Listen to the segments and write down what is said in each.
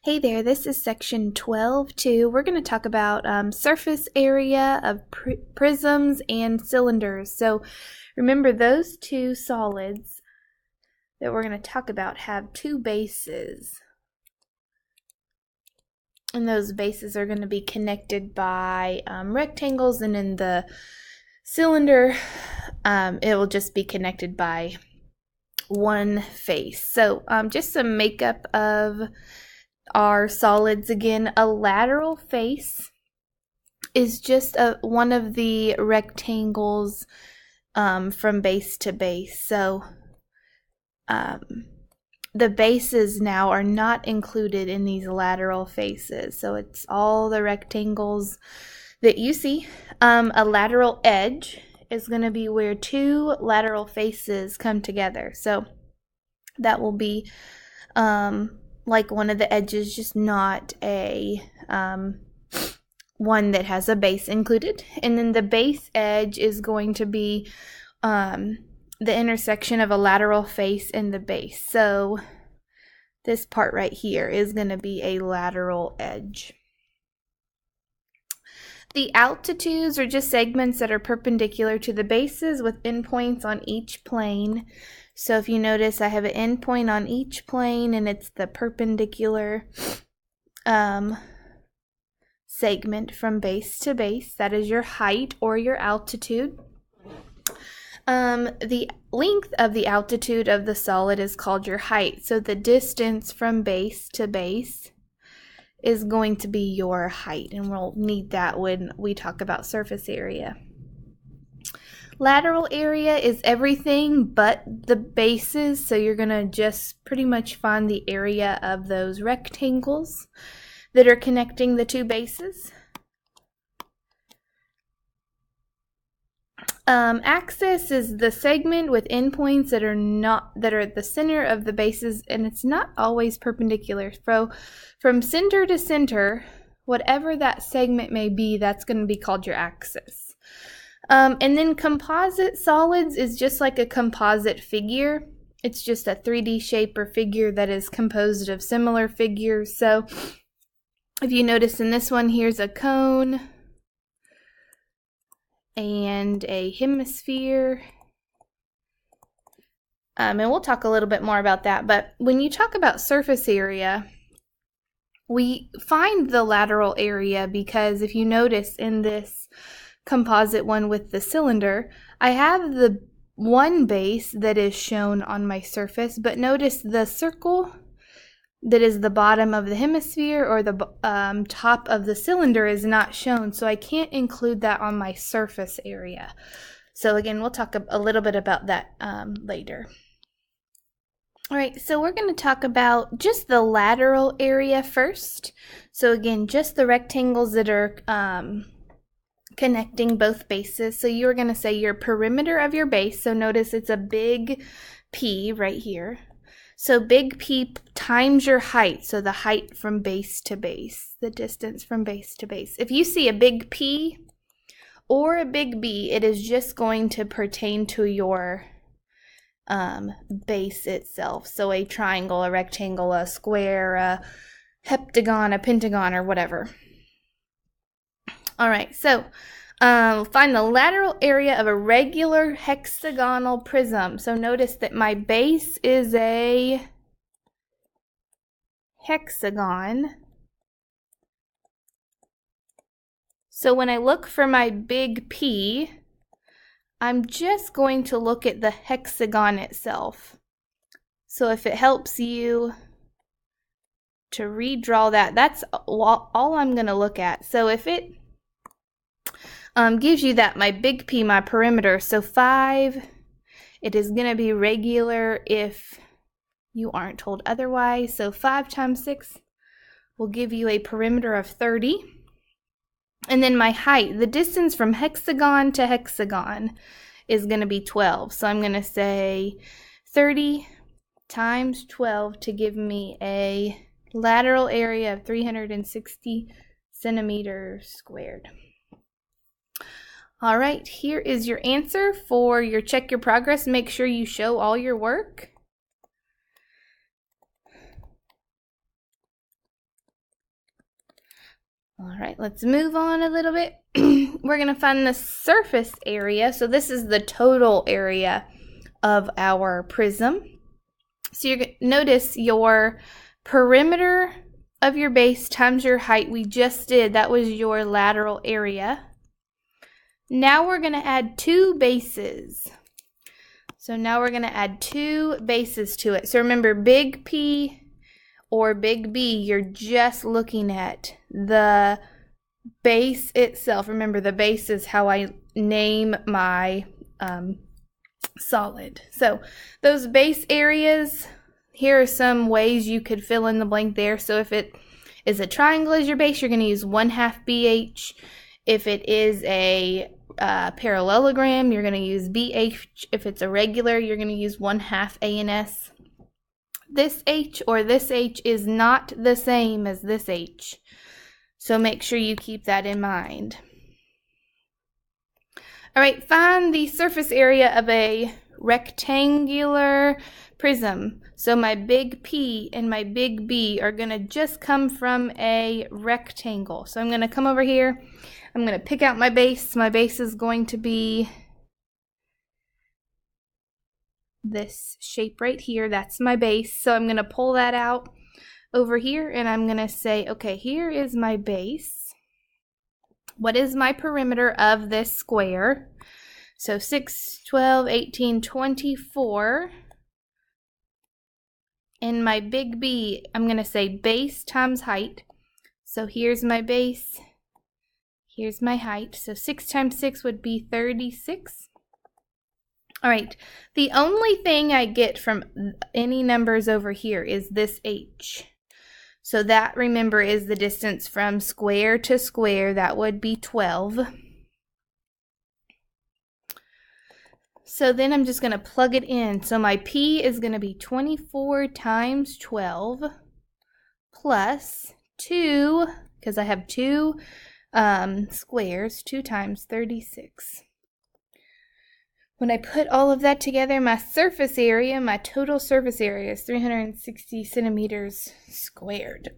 Hey there, this is section 12.2. We're going to talk about surface area of prisms and cylinders. So remember, those two solids that we're going to talk about have two bases. And those bases are going to be connected by rectangles, and in the cylinder, it will just be connected by one face. So just some makeup of our solids again. A lateral face is just one of the rectangles from base to base. So the bases now are not included in these lateral faces. So it's all the rectangles that you see. A lateral edge is going to be where two lateral faces come together. So that will be like one of the edges, just not a one that has a base included. And then the base edge is going to be the intersection of a lateral face and the base. So this part right here is going to be a lateral edge. The altitudes are just segments that are perpendicular to the bases with endpoints on each plane. So if you notice, I have an endpoint on each plane, and it's the perpendicular segment from base to base. That is your height or your altitude. The length of the altitude of the solid is called your height. So the distance from base to base is going to be your height, and we'll need that when we talk about surface area. Lateral area is everything but the bases, so you're going to just pretty much find the area of those rectangles that are connecting the two bases. Axis is the segment with endpoints that are at the center of the bases, and it's not always perpendicular. So from center to center, whatever that segment may be, that's going to be called your axis. And then composite solids is just like a composite figure. It's just a 3D shape or figure that is composed of similar figures. So if you notice in this one, here's a cone and a hemisphere. And we'll talk a little bit more about that. But when you talk about surface area, we find the lateral area because if you notice in this composite one with the cylinder, I have the one base that is shown on my surface, but notice the circle that is the bottom of the hemisphere or the top of the cylinder is not shown, so I can't include that on my surface area. So again, we'll talk a little bit about that later. All right, so we're going to talk about just the lateral area first. So again, just the rectangles that are connecting both bases. So you're going to say your perimeter of your base. So notice it's a big P right here. So big P times your height. So the height from base to base, the distance from base to base. If you see a big P or a big B, it is just going to pertain to your base itself. So a triangle, a rectangle, a square, a heptagon, a pentagon, or whatever. All right, so find the lateral area of a regular hexagonal prism. So notice that my base is a hexagon. So when I look for my big P, I'm just going to look at the hexagon itself. So if it helps you to redraw that, that's all I'm going to look at. So if it gives you that, my big P, my perimeter, so 5, it is going to be regular if you aren't told otherwise. So 5 times 6 will give you a perimeter of 30. And then my height, the distance from hexagon to hexagon, is going to be 12. So I'm going to say 30 times 12 to give me a lateral area of 360 centimeters squared. All right, here is your answer for your check your progress. Make sure you show all your work. All right, let's move on a little bit. We're going to find the surface area. So this is the total area of our prism. So you're going to notice your perimeter of your base times your height. We just did. That was your lateral area. Now we're going to add 2 bases. So now we're going to add 2 bases to it. So remember, big P or big B, you're just looking at the base itself. Remember, the base is how I name my solid. So those base areas, here are some ways you could fill in the blank there. So if it is a triangle as your base, you're going to use 1/2 BH. If it is a parallelogram, you're going to use BH. If it's a regular, you're going to use 1/2 ANS. This H or this H is not the same as this H. So make sure you keep that in mind. All right, find the surface area of a rectangular prism. So my big P and my big B are going to just come from a rectangle. So I'm going to come over here. I'm going to pick out my base. My base is going to be this shape right here. That's my base. So I'm going to pull that out over here and I'm going to say, okay, here is my base. What is my perimeter of this square? So 6, 12, 18, 24. In my big B, I'm going to say base times height. So here's my base. Here's my height. So 6 times 6 would be 36. All right, the only thing I get from any numbers over here is this H. So that, remember, is the distance from square to square. That would be 12. So then I'm just going to plug it in. So my P is going to be 24 times 12 plus 2, because I have 2 squares, 2 times 36. When I put all of that together, my surface area, my total surface area is 360 centimeters squared.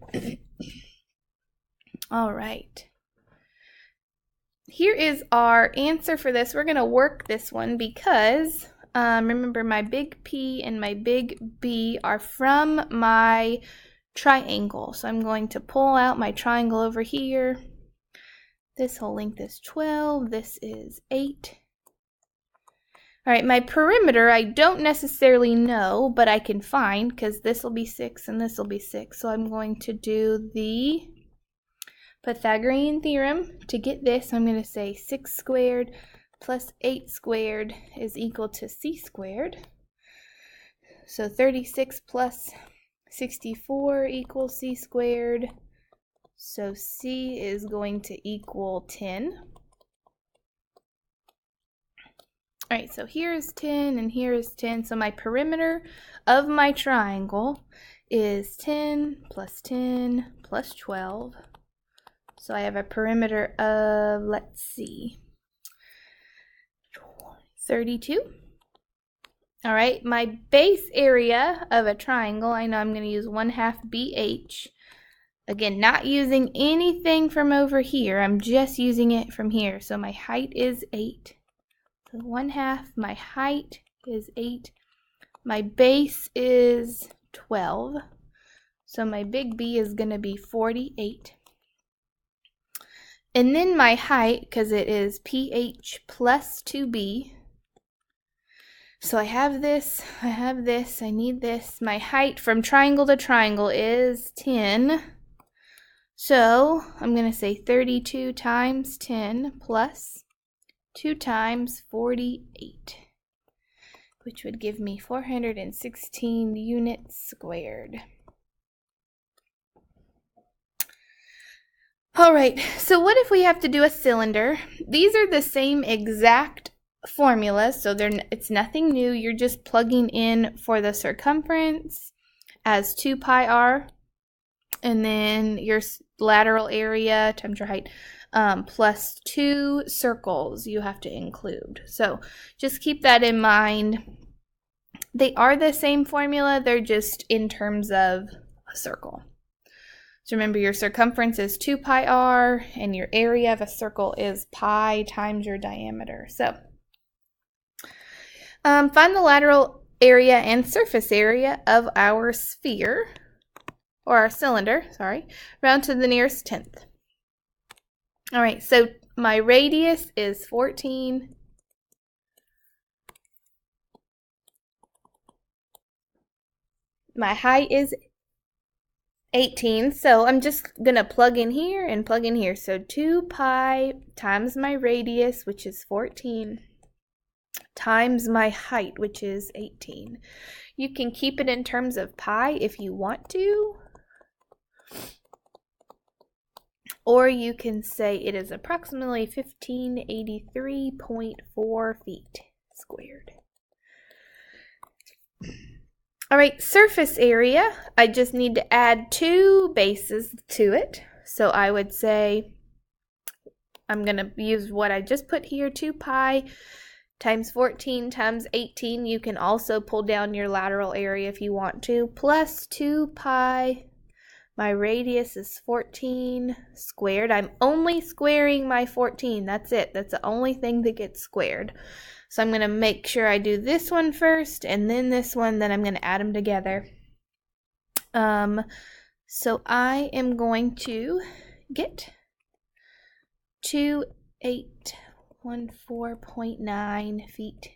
All right. Here is our answer for this. We're going to work this one because, remember, my big P and my big B are from my triangle. So I'm going to pull out my triangle over here. This whole length is 12. This is 8. All right, my perimeter, I don't necessarily know, but I can find because this will be 6 and this will be 6. So I'm going to do the Pythagorean theorem to get this. I'm going to say 6 squared plus 8 squared is equal to c squared. So 36 plus 64 equals c squared. So c is going to equal 10. All right, so here's 10 and here is 10. So my perimeter of my triangle is 10 plus 12. So I have a perimeter of, let's see, 32. All right, my base area of a triangle, I know I'm going to use 1/2 BH. Again, not using anything from over here. I'm just using it from here. So my height is 8. So 1/2, my height is 8. My base is 12. So my big B is going to be 48. And then my height, because it is PH plus 2B. So I have this, I need this. My height from triangle to triangle is 10. So I'm going to say 32 times 10 plus 2 times 48, which would give me 416 units squared. All right, so what if we have to do a cylinder? These are the same exact formulas, so it's nothing new. You're just plugging in for the circumference as 2 pi r, and then your lateral area times your height, plus 2 circles you have to include. So just keep that in mind. They are the same formula, they're just in terms of a circle. So remember, your circumference is 2 pi r, and your area of a circle is pi times your diameter. So find the lateral area and surface area of our sphere, or our cylinder, sorry, round to the nearest tenth. All right, so my radius is 14. My height is 18, so I'm just going to plug in here and plug in here. So 2 pi times my radius, which is 14, times my height, which is 18. You can keep it in terms of pi if you want to, or you can say it is approximately 1583.4 feet squared. All right, surface area, I just need to add 2 bases to it. So I would say, I'm going to use what I just put here, 2 pi times 14 times 18. You can also pull down your lateral area if you want to, plus 2 pi. My radius is 14 squared. I'm only squaring my 14. That's it. That's the only thing that gets squared. So I'm going to make sure I do this one first and then this one, then I'm going to add them together. So I am going to get 2814.9 feet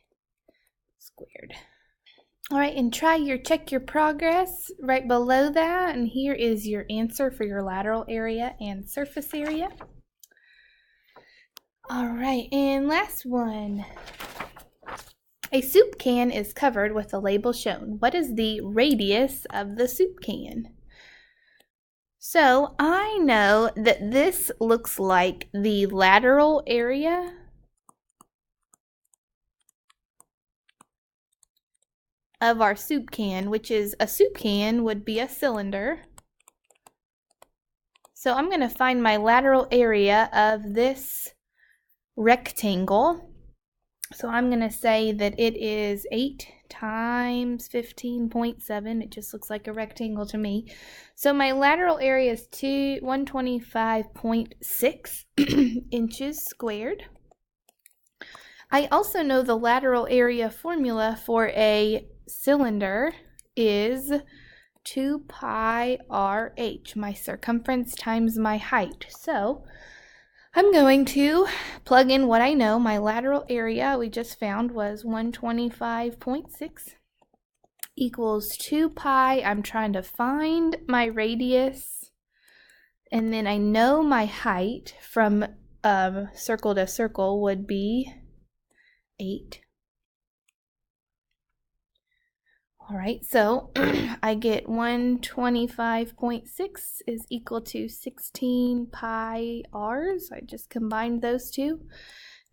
squared. All right, and check your progress right below that, and here is your answer for your lateral area and surface area. All right, and last one. A soup can is covered with a label shown. What is the radius of the soup can? So I know that this looks like the lateral area of our soup can, which is a soup can would be a cylinder. So I'm going to find my lateral area of this rectangle. So I'm going to say that it is 8 times 15.7. It just looks like a rectangle to me. So my lateral area is 125.6 inches squared. I also know the lateral area formula for a cylinder is 2 pi RH, my circumference times my height. So I'm going to plug in what I know. My lateral area we just found was 125.6 equals 2 pi. I'm trying to find my radius, and then I know my height from circle to circle would be 8. All right, so I get 125.6 is equal to 16 pi r's. I just combined those two.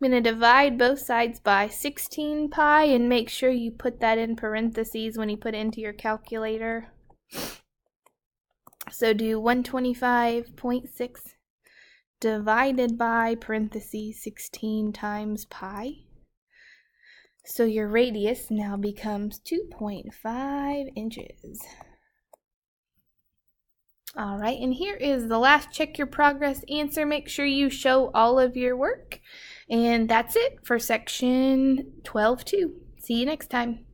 I'm going to divide both sides by 16 pi and make sure you put that in parentheses when you put it into your calculator. So do 125.6 divided by parentheses 16 times pi. So your radius now becomes 2.5 inches. All right, and here is the last check your progress answer. Make sure you show all of your work. And that's it for section 12-2. See you next time.